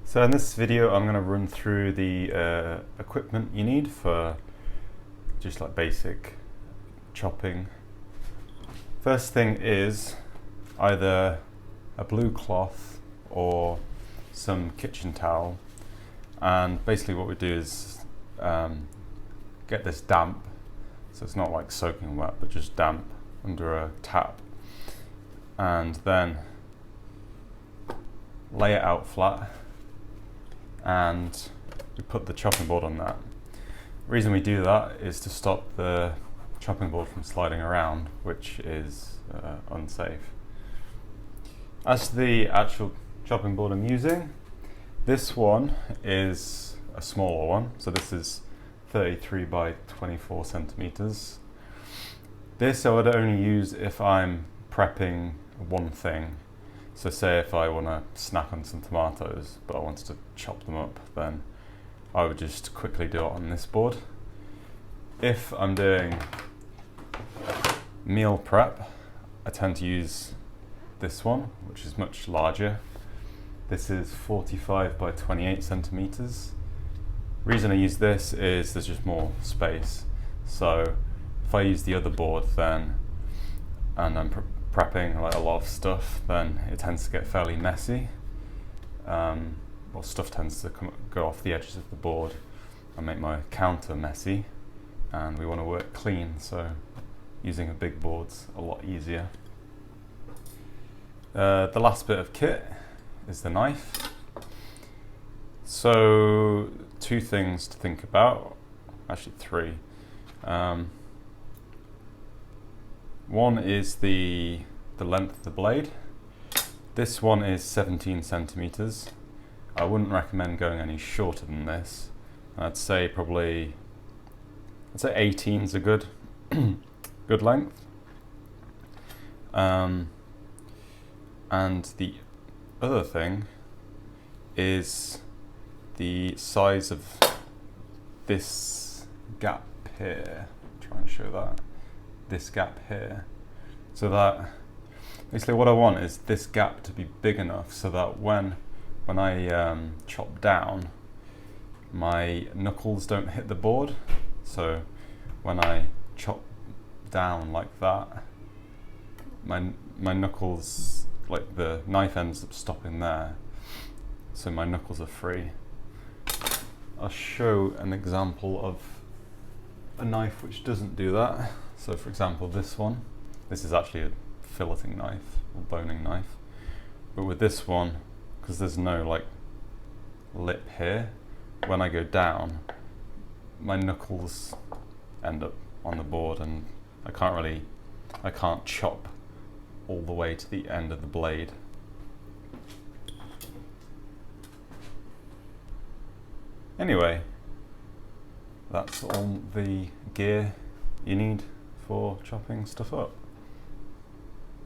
So in this video I'm going to run through the equipment you need for just like basic chopping. First thing is either a blue cloth or some kitchen towel, and basically what we do is get this damp, so it's not like soaking wet but just damp under a tap, and then lay it out flat and we put the chopping board on that. The reason we do that is to stop the chopping board from sliding around, which is unsafe. As to the actual chopping board I'm using, this one is a smaller one, so this is 33 by 24 centimeters. This I would only use if I'm prepping one thing. So say if I want to snack on some tomatoes but I wanted to chop them up, then I would just quickly do it on this board. If I'm doing meal prep, I tend to use this one, which is much larger. This is 45 by 28 centimeters. The reason I use this is there's just more space. So if I use the other board then, and I'm prepping like a lot of stuff, then it tends to get fairly messy. Well, stuff tends to go off the edges of the board and make my counter messy, and we want to work clean, so using a big board's a lot easier. The last bit of kit is the knife. So two things to think about, actually three. One is the length of the blade. This one is 17 centimeters. I wouldn't recommend going any shorter than this. I'd say 18 is a good good length. And the other thing is the size of this gap here. Try and show that. This gap here. So that basically what I want is this gap to be big enough so that when I chop down, my knuckles don't hit the board. So when I chop down like that, my knuckles, like the knife ends up stopping there, so my knuckles are free. I'll show an example of a knife which doesn't do that. So for example, this one, this is actually a filleting knife or boning knife, but with this one, because there's no like lip here, when I go down, my knuckles end up on the board and I can't chop all the way to the end of the blade. Anyway, that's all the gear you need for chopping stuff up.